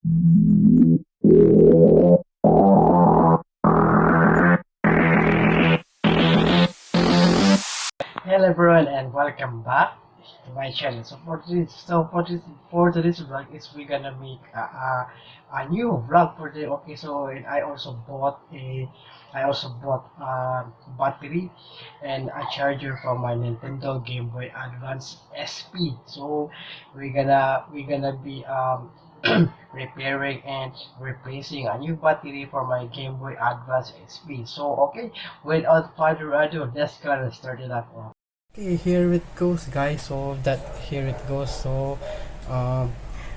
Hello everyone and welcome back to my channel. So for today's vlog is we're gonna make a new vlog for today. Okay, so and I also bought battery and a charger for my Nintendo Game Boy Advance SP. So we're gonna be repairing and replacing a new battery for my Game Boy Advance SP. So okay, without further ado, let's gonna start it up. Okay, here it goes, guys. Here it goes. Um,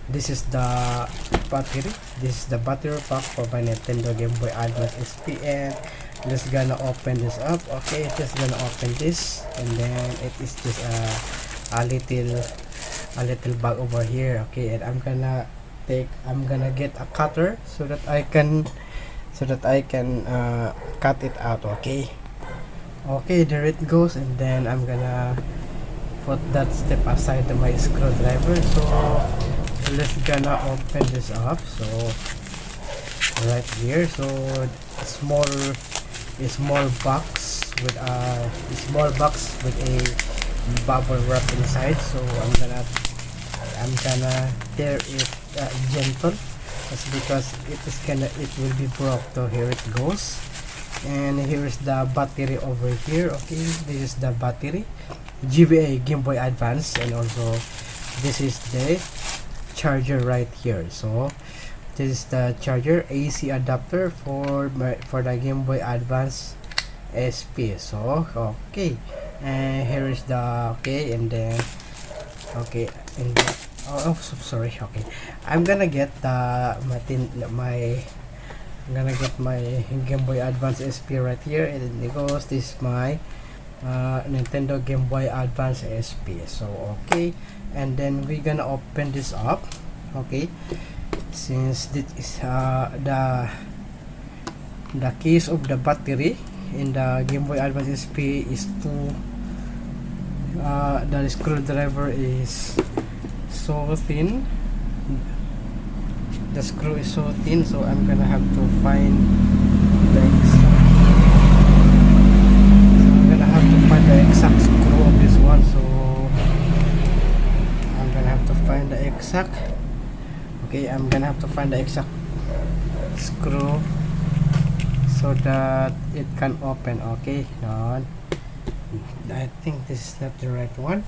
this is the battery. This is the battery pack for my Nintendo Game Boy Advance SP, and just gonna open this up. Okay, just gonna open this, and then it is just a little bag over here. Okay, and I'm gonna get a cutter so that I can cut it out. Okay, there it goes, and then I'm gonna put that step aside to my screwdriver. So let's gonna open this up. So right here, so small a small box with a bubble wrap inside. So I'm gonna tear it gentle, that's because it will be broke. So here it goes, and here is the battery over here. Okay, this is the battery, GBA Game Boy Advance, and also this is the charger right here. So this is the charger AC adapter for the Game Boy Advance SP. So okay, and here is the okay, and then okay, and then, oh, so sorry. Okay, I'm gonna get I'm gonna get my Game Boy Advance SP right here, and then it goes, this is my Nintendo Game Boy Advance SP. So okay, and then we're gonna open this up. Okay, since this is the case of the battery in the Game Boy Advance SP is the screwdriver is so thin. The screw is so thin, so I'm gonna have to find the exact screw of this one. So I'm gonna have to find the exact screw so that it can open. Okay, now I think this is not the right one.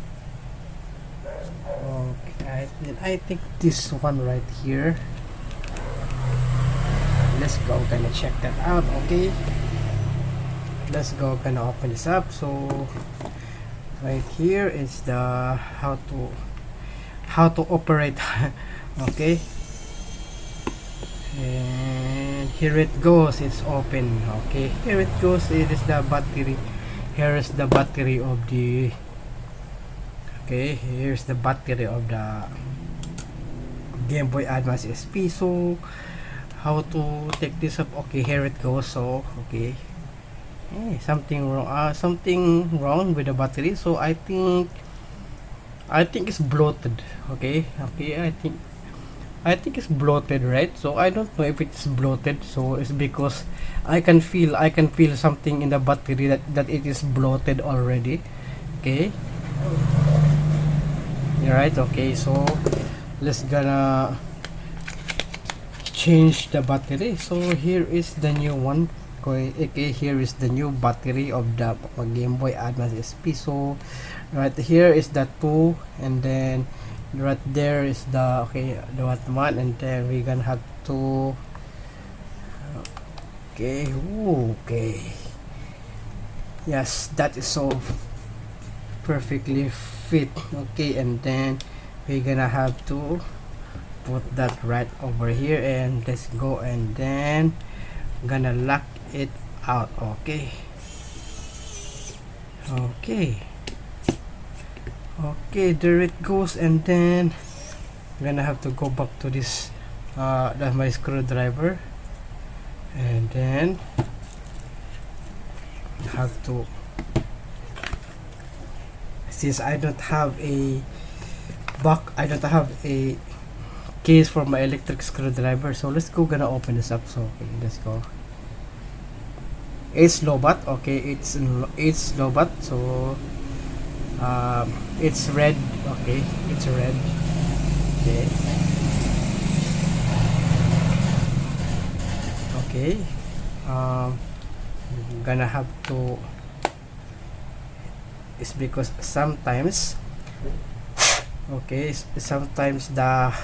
Okay, I think this one right here. Let's go, gonna check that out. Okay, let's go, gonna open this up. So right here is the how to operate. Okay, and here it goes, it's open. Okay, here it goes, it is the battery. Here is the battery of the here's the battery of the Game Boy Advance SP. So how to take this up? Okay, here it goes. So okay, something wrong with the battery. So I think it's bloated. Okay, I think it's bloated, right? So I don't know if it's bloated. So it's because I can feel something in the battery that it is bloated already. Okay, you're right. Okay, so let's gonna change the battery. So here is the new one. Okay, here is the new battery of the Game Boy Advance SP. So right here is the 2, and then right there is the one, and then we're gonna have to okay, yes, that is so perfectly fit. Okay, and then we're gonna have to put that right over here, and let's go, and then gonna lock it out. Okay, there it goes, and then I'm gonna have to go back to this that's my screwdriver, and then have to, since I don't have a case for my electric screwdriver. So let's go gonna open this up. So okay, let's go. It's lobat. Okay, it's lobat. So it's red. Okay, it's red. Okay. Okay. Gonna have to. It's because sometimes. Okay, sometimes the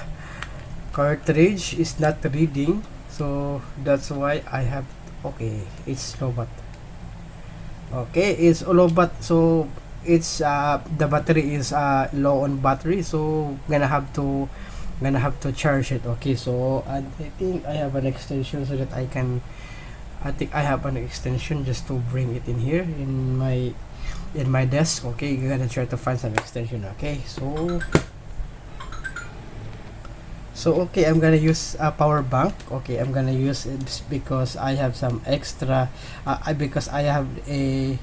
cartridge is not reading, so that's why I have. Okay, it's lobat. Okay, it's lobat. So it's the battery is low on battery, so gonna have to charge it. Okay, so I think I have an extension so that I think I have an extension just to bring it in here in my desk. Okay, you're gonna try to find some extension. Okay, so okay, I'm gonna use a power bank. Okay, I'm gonna use it because I have some extra because I have a.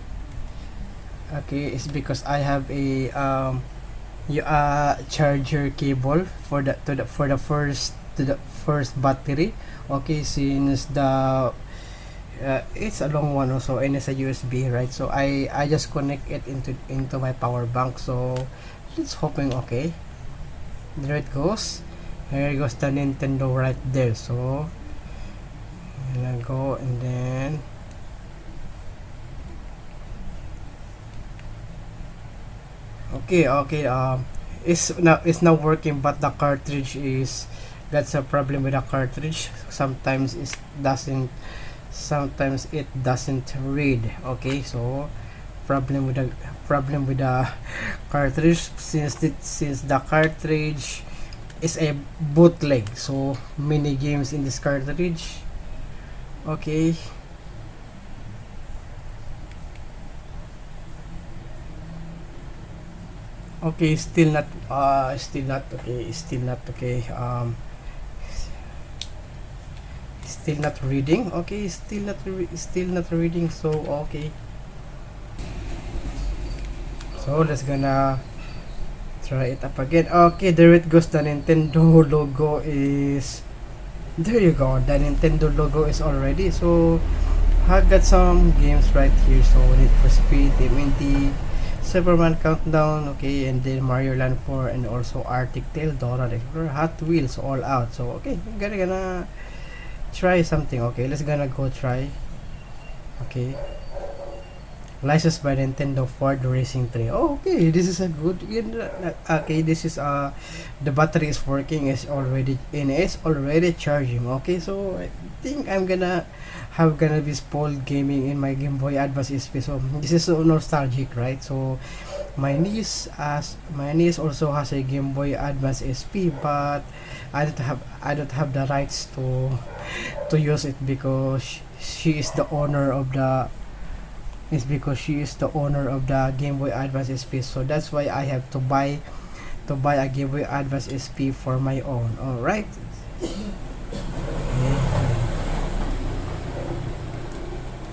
Okay, it's because I have a charger cable for the first battery. Okay, since the it's a long one also, and it's a USB, right? So I just connect it into my power bank. So let's hoping. Okay, there it goes. Here goes the Nintendo right there. So I'm gonna go and then. Okay, it's now working, but the cartridge is that's a problem with the cartridge. Sometimes it doesn't read. Okay, so problem with the cartridge, since the cartridge is a bootleg, so many games in this cartridge. Okay. Okay, still not okay, still not reading. Okay, still not reading. So okay, so let's gonna try it up again. Okay, there it goes. The Nintendo logo is there. You go, the Nintendo logo is already. So I got some games right here. So Need for Speed, TMNT, Superman Countdown, okay, and then Mario Land 4, and also Arctic Tail, Dora the Explorer, Hot Wheels, all out. So okay, I'm gonna try something. Okay, let's gonna go try. Okay, licensed by Nintendo Ford Racing 3. Oh, okay, this is a good. Okay, this is the battery is working. It's already charging. Okay, so I think I'm gonna be spoiled gaming in my Game Boy Advance SP. So this is so nostalgic, right? So my niece also has a Game Boy Advance SP, but I don't have the rights to use it because she is the owner of the Game Boy Advance SP. So that's why I have to buy a Game Boy Advance SP for my own. All right.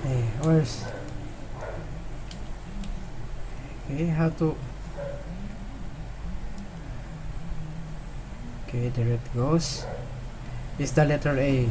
Hey, where's okay? How to? Okay, there it goes. It's the letter A.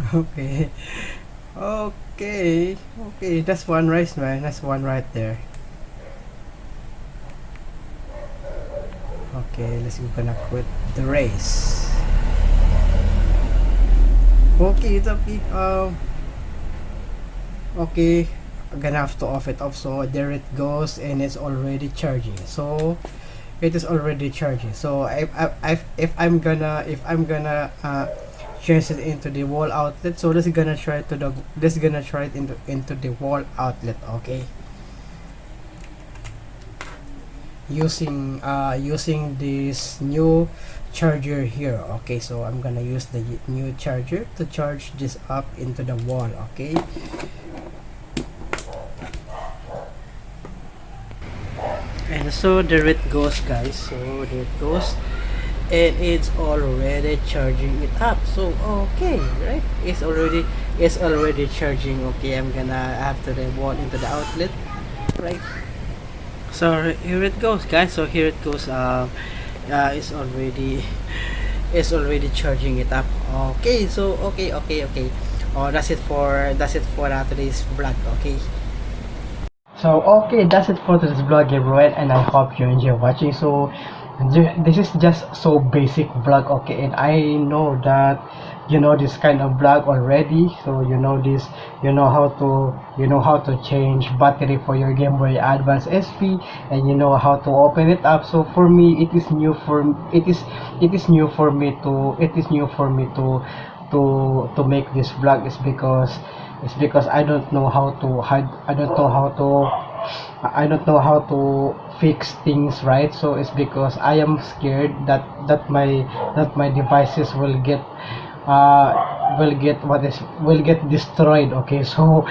Okay. Okay, that's one race, man. That's one right there. Okay, let's go gonna quit the race. Okay, it's okay. Okay, I'm gonna have to off it off. So there it goes, and it's already charging. So it is already charging. So if I'm gonna change it into the wall outlet. So let's gonna try it into the wall outlet. Okay. using this new charger here. Okay, so I'm gonna use the new charger to charge this up into the wall. Okay, and so there it goes, guys. So there it goes, and it's already charging it up. So okay, right, it's already charging. Okay, I'm gonna have to the wall into the outlet, right? So here it goes, guys. So here it goes. It's already charging it up. Okay, so okay. Oh, that's it for today's vlog. Okay. So okay, that's it for today's vlog, everyone, and I hope you enjoy watching. So this is just so basic vlog, okay, and I know that you know this kind of vlog already. So you know this, you know how to change battery for your Game Boy Advance SP, and you know how to open it up. So for me, it is new for me to make this vlog, is because I don't know how to fix things, right? So it's because I am scared that my devices will get destroyed. Okay, so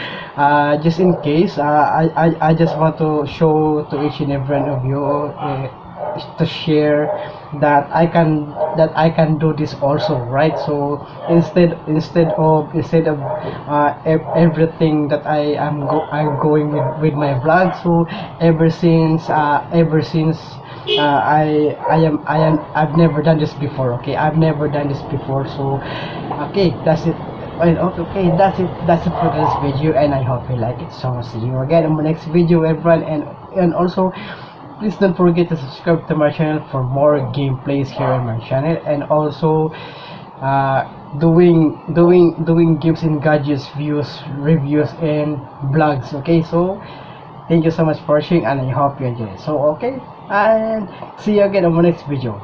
just in case, I just want to show to each and every one of you, to share that I can do this also, right? So instead of everything that I'm going with my vlog. So ever since I've never done this before. Okay, I've never done this before. So okay, that's it. Well, okay, that's it for this video, and I hope you like it. So see you again in the next video, everyone, and also please don't forget to subscribe to my channel for more gameplays here on my channel, and also uh, doing games and gadgets reviews and vlogs. Okay, so thank you so much for watching, and I hope you enjoy it. So okay, and see you again on my next video.